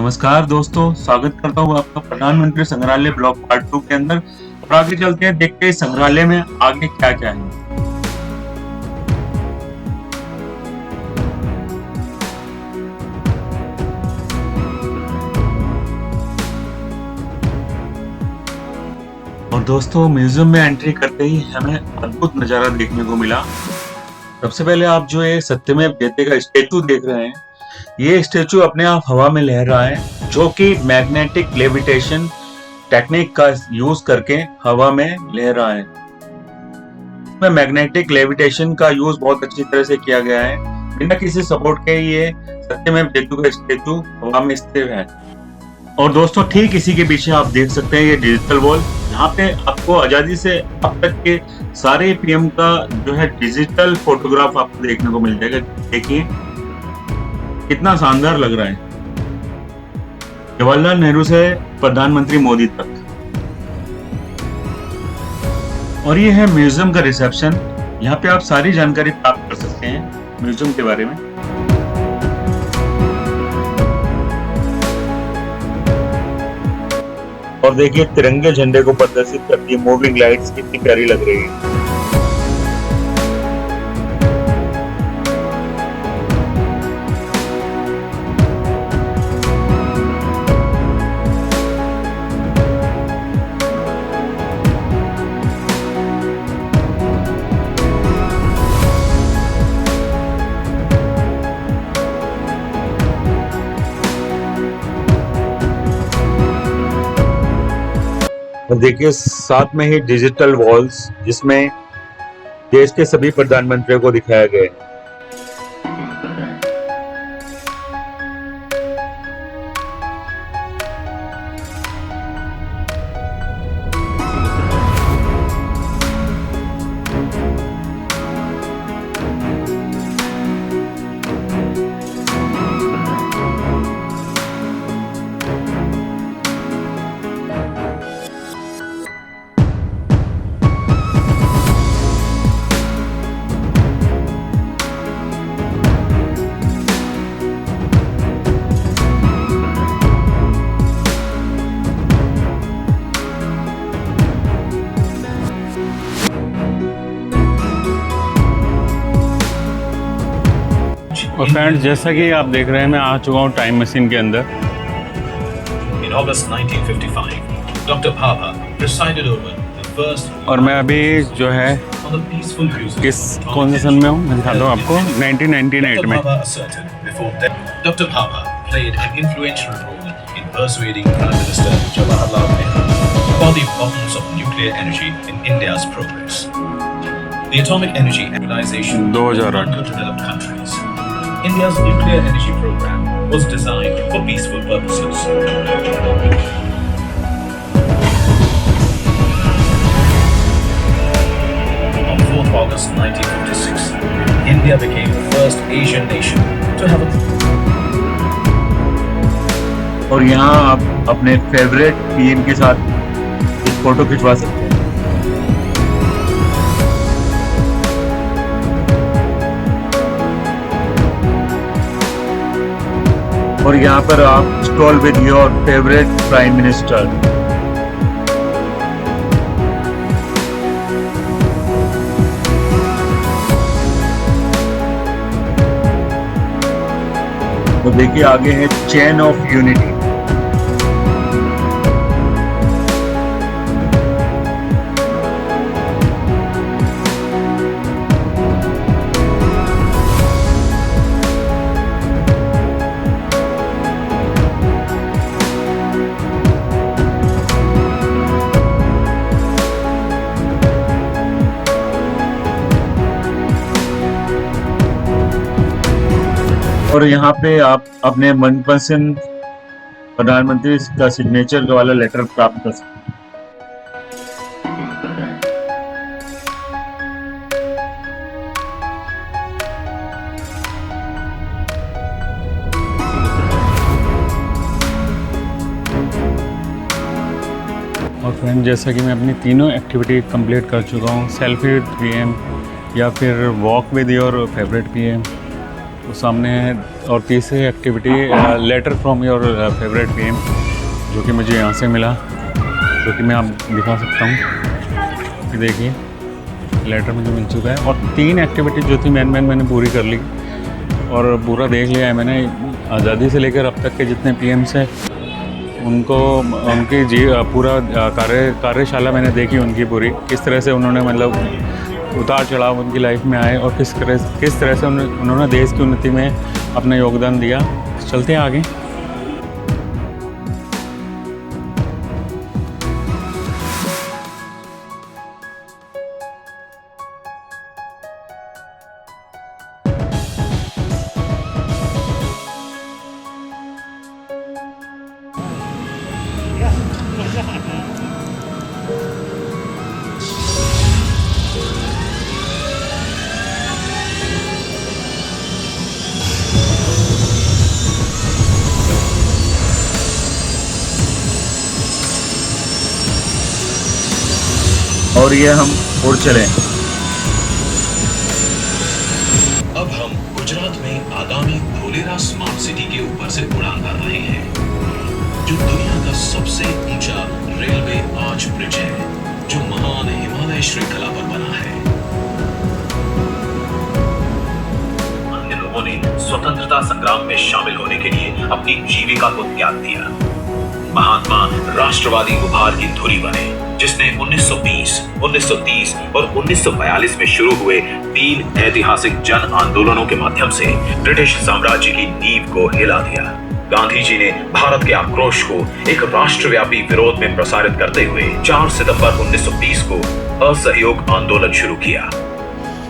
नमस्कार दोस्तों, स्वागत करता हूँ आपका प्रधानमंत्री संग्रहालय ब्लॉक पार्ट 2 के अंदर। और आगे चलते हैं, देखते हैं संग्रहालय में आगे क्या-क्या है। और दोस्तों, म्यूजियम में एंट्री करते ही हमें अद्भुत नजारा देखने को मिला। सबसे पहले आप जो ये सत्यमेव जयते का स्टेचू देख रहे हैं, ये स्टेचू अपने आप हवा में लहर रहा है, जो कि मैग्नेटिक लेविटेशन टेक्निक का यूज करके हवा में लहर रहा है। इसमें मैग्नेटिक लेविटेशन का यूज बहुत अच्छी तरह से किया गया है। बिना किसी सपोर्ट के ये सत्यमेव जयते का स्टेचू हवा में स्थिर है। और दोस्तों, ठीक इसी के पीछे आप देख सकते हैं ये डिजिटल वॉल। यहाँ पे आपको आजादी से अब तक के सारे पीएम का जो है डिजिटल फोटोग्राफ आपको देखने को मिल जाएगा। देखिए कितना शानदार लग रहा है, जवाहरलाल नेहरू से प्रधानमंत्री मोदी तक। और ये है म्यूजियम का रिसेप्शन। यहाँ पे आप सारी जानकारी प्राप्त कर सकते हैं म्यूजियम के बारे में। और देखिए तिरंगे झंडे को प्रदर्शित करती मूविंग लाइट्स कितनी प्यारी लग रही है। और देखिए साथ में ही डिजिटल वॉल्स, जिसमें देश के सभी प्रधानमंत्रियों को दिखाया गया है। और फ्रेंड्स, जैसा कि आप देख रहे हैं, मैं आ चुका हूँ टाइम मशीन के अंदर। In August 1955, Dr. Bhabha presided over the first और मैं अभी जो है on the peaceful use किस कौन से सन में हूँ, मैं दिखाता हूँ आपको। 1998 में। Bhabha asserted before death, Dr. Bhabha played an influential role in persuading Prime Minister Jawaharlal Nehru about the importance of nuclear energy in India's progress. The atomic energy organization 2008 underdeveloped countries. India's nuclear energy program was designed for peaceful purposes. On 4th August 1956, India became the first Asian nation to have a... और यहाँ आप अपने favourite PM के साथ एक photo खिंचवा सकते हैं। और यहाँ पर आप stall with your favourite prime minister. तो देखिए आगे है चेन ऑफ यूनिटी। और यहाँ पे आप अपने मनपसंद प्रधानमंत्री का सिग्नेचर वाला लेटर प्राप्त कर सकते हैं। और फ्रेंड, जैसा कि मैं अपनी तीनों एक्टिविटी कंप्लीट कर चुका हूँ, सेल्फी विद पीएम या फिर walk with your favourite PM, वो सामने है। और तीसरी activity letter from your favourite PM, जो कि मुझे यहाँ से मिला, जो कि मैं आप दिखा सकता हूँ। ये देखिए, लेटर मुझे मिल चुका है। और 3 एक्टिविटी जो थी मैंने पूरी कर ली और पूरा देख लिया है मैंने। आज़ादी से लेकर अब तक के जितने पीएम्स हैं उनको उनकी पूरा कार्यशाला मैंने देखी उनकी पूरी, किस तरह से उन्होंने मतलब उतार चढ़ाव उनकी लाइफ में आए और किस तरह से उन्होंने देश की उन्नति में अपना योगदान दिया। चलते हैं आगे। और ये हम उड़ चले। अब हम गुजरात में आगामी धोलेरा स्मार्ट सिटी के ऊपर से उड़ान भर रहे हैं, जो दुनिया का सबसे ऊंचा रेलवे आर्च ब्रिज है, जो महान हिमालय श्रृंखला पर बना है। अन्य लोगों ने स्वतंत्रता संग्राम में शामिल होने के लिए अपनी जीविका को त्याग दिया। महात्मा राष्ट्रवादी उभार की धुरी बने, जिसने 1920, 1930 और 1942 में शुरू हुए 3 ऐतिहासिक जन आंदोलनों के माध्यम से ब्रिटिश साम्राज्य की नींव को हिला दिया। गांधी जी ने भारत के आक्रोश को एक राष्ट्रव्यापी विरोध में प्रसारित करते हुए 4 सितंबर 1920 को असहयोग आंदोलन शुरू किया।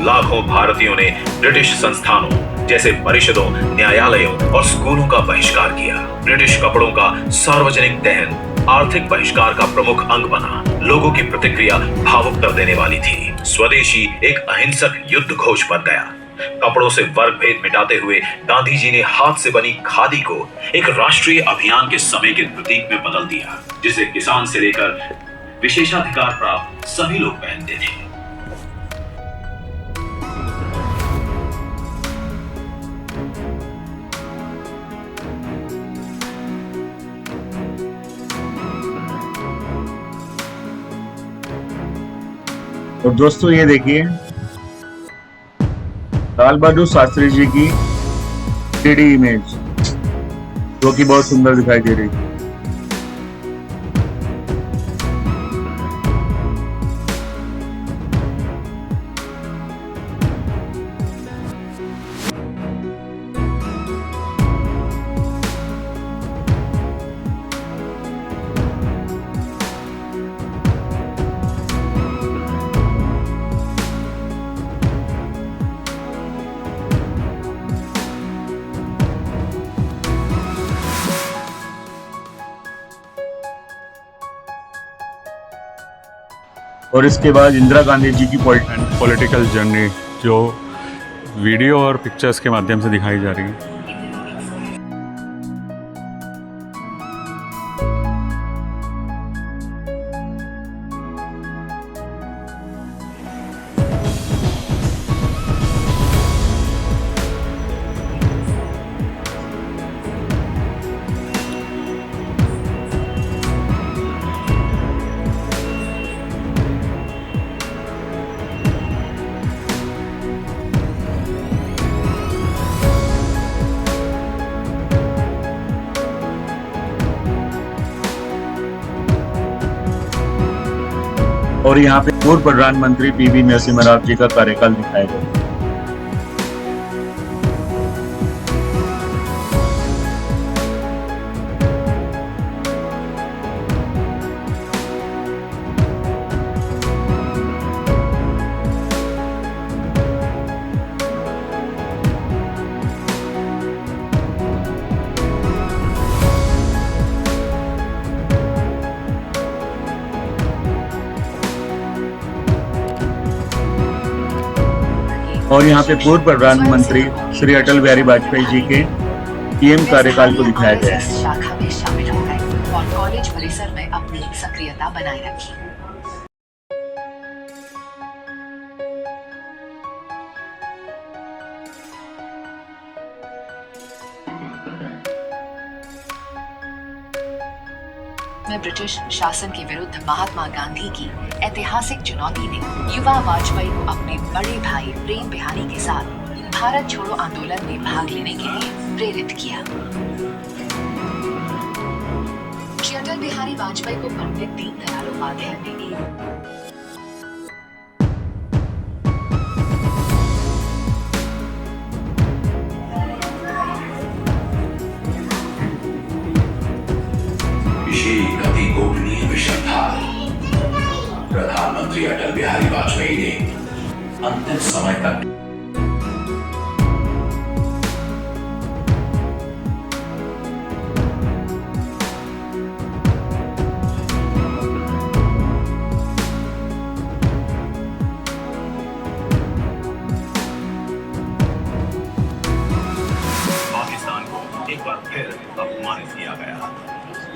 लाखों भारतीयों ने ब्रिटिश संस्थानों जैसे परिषदों, न्यायालयों और स्कूलों का बहिष्कार किया। ब्रिटिश कपड़ों का सार्वजनिक दहन आर्थिक बहिष्कार का प्रमुख अंग बना। लोगों की प्रतिक्रिया भावुक कर देने वाली थी। स्वदेशी एक अहिंसक युद्ध घोष बन गया। कपड़ों से वर्ग भेद मिटाते हुए गांधी जी ने हाथ से बनी खादी को एक राष्ट्रीय अभियान के समय के प्रतीक में बदल दिया, जिसे किसान से लेकर विशेषाधिकार प्राप्त सभी लोग पहनते थे। और दोस्तों ये देखिए, लाल बहादुर शास्त्री जी की 3D इमेज, जो कि बहुत सुंदर दिखाई दे रही है। और इसके बाद इंदिरा गांधी जी की पॉलिटिकल जर्नी, जो वीडियो और पिक्चर्स के माध्यम से दिखाई जा रही है। और यहाँ पे पूर्व प्रधानमंत्री पीवी नरसिम्हा राव जी का कार्यकाल दिखाया गया। और यहाँ पे पूर्व प्रधानमंत्री श्री अटल बिहारी वाजपेयी जी के पीएम कार्यकाल को दिखाया गया है। शाखा में शामिल हो गए और कॉलेज परिसर में अपनी सक्रियता बनाए रखी। में ब्रिटिश शासन के विरुद्ध महात्मा गांधी की ऐतिहासिक चुनौती ने युवा वाजपेयी को अपने बड़े भाई प्रेम बिहारी के साथ भारत छोड़ो आंदोलन में भाग लेने के लिए प्रेरित किया। अटल बिहारी वाजपेयी को पंडित दीनदयाल उपाध्याय ने अति गोपनीय मिशन था। प्रधानमंत्री अटल बिहारी वाजपेयी ने अंतिम समय तक पाकिस्तान को एक बार फिर अपमानित किया गया।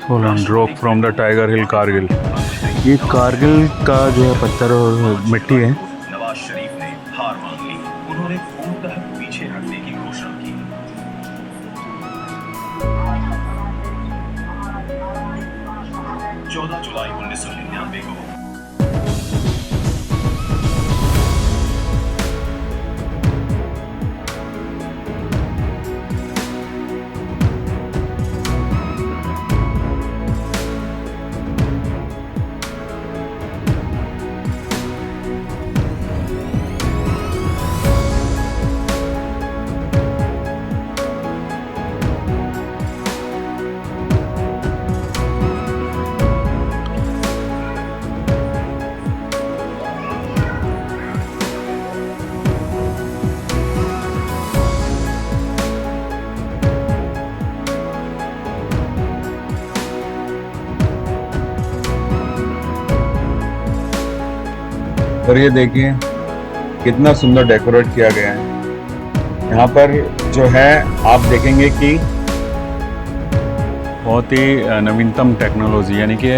Solan rock from the tiger hill Kargil. ये कारगिल का जो है पत्थर और मिट्टी है। नवाज शरीफ ने हार मान ली। उन्होंने पूर्णतः पीछे हटने की घोषणा की। चौदह जुलाई 1999 को और ये देखिए कितना सुंदर डेकोरेट किया गया है। यहाँ पर जो है आप देखेंगे कि बहुत ही नवीनतम टेक्नोलॉजी यानी कि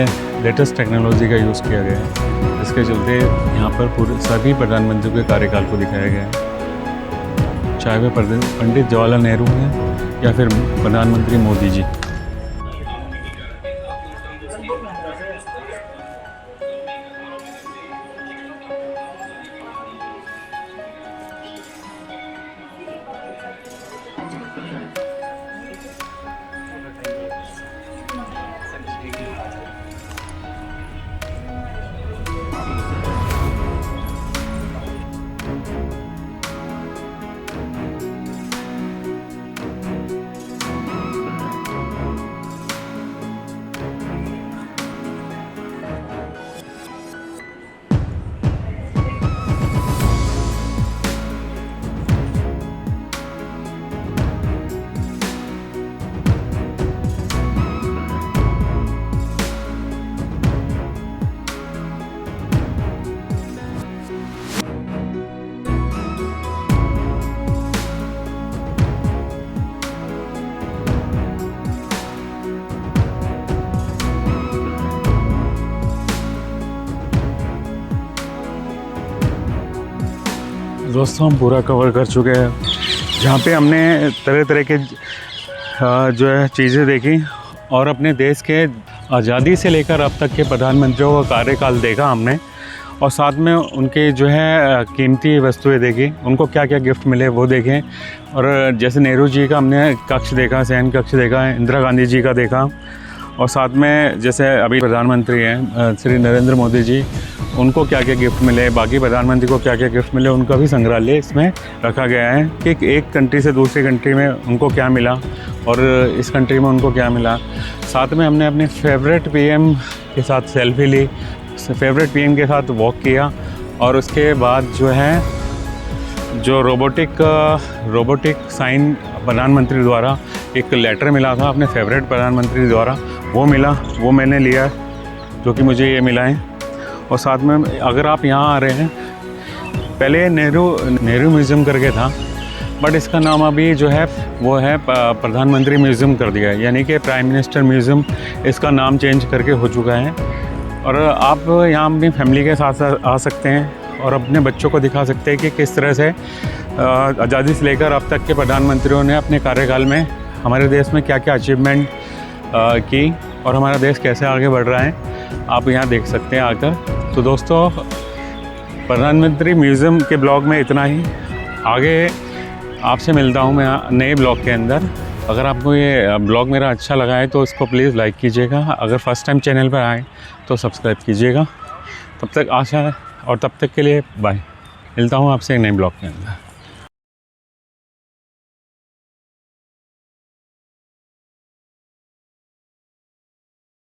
लेटेस्ट टेक्नोलॉजी का यूज़ किया गया है। इसके चलते यहाँ पर पूरे सभी प्रधानमंत्रियों के कार्यकाल को दिखाया गया है, चाहे वे पंडित जवाहरलाल नेहरू हैं या फिर प्रधानमंत्री मोदी जी। दोस्तों हम पूरा कवर कर चुके हैं, जहाँ पे हमने तरह तरह के जो है चीज़ें देखी और अपने देश के आज़ादी से लेकर अब तक के प्रधानमंत्रियों का कार्यकाल देखा हमने, और साथ में उनके जो है कीमती वस्तुएं देखी, उनको क्या क्या गिफ्ट मिले वो देखें। और जैसे नेहरू जी का हमने कक्ष देखा, सैन कक्ष देखा, इंदिरा गांधी जी का देखा, और साथ में जैसे अभी प्रधानमंत्री हैं श्री नरेंद्र मोदी जी, उनको क्या क्या गिफ्ट मिले, बाकी प्रधानमंत्री को क्या क्या गिफ्ट मिले, उनका भी संग्रहालय इसमें रखा गया है कि एक कंट्री से दूसरी कंट्री में उनको क्या मिला और इस कंट्री में उनको क्या मिला। साथ में हमने अपने फेवरेट पीएम के साथ सेल्फी ली, फेवरेट पीएम के साथ वॉक किया, और उसके बाद जो है जो रोबोटिक साइन प्रधानमंत्री द्वारा एक लेटर मिला था अपने फेवरेट प्रधानमंत्री द्वारा, वो मिला, वो मैंने लिया, जो कि मुझे ये मिला है। और साथ में अगर आप यहाँ आ रहे हैं, पहले नेहरू म्यूज़ियम करके था, बट इसका नाम अभी जो है वो है प्रधानमंत्री म्यूज़ियम कर दिया है, यानी कि प्राइम मिनिस्टर म्यूज़ियम इसका नाम चेंज करके हो चुका है। और आप यहाँ अपनी फैमिली के साथ आ सकते हैं और अपने बच्चों को दिखा सकते हैं कि किस तरह से आज़ादी से लेकर अब तक के प्रधानमंत्रियों ने अपने कार्यकाल में हमारे देश में क्या क्या अचीवमेंट की। और हमारा देश कैसे आगे बढ़ रहा है आप यहाँ देख सकते हैं आकर। तो दोस्तों, प्रधानमंत्री म्यूज़ियम के ब्लॉग में इतना ही। आगे आपसे मिलता हूँ मैं नए ब्लॉग के अंदर। अगर आपको ये ब्लॉग मेरा अच्छा लगा है तो इसको प्लीज़ लाइक कीजिएगा। अगर फर्स्ट टाइम चैनल पर आए तो सब्सक्राइब कीजिएगा। तब तक आशा है और तब तक के लिए बाय। मिलता हूँ आपसे एक नए ब्लॉग के अंदर।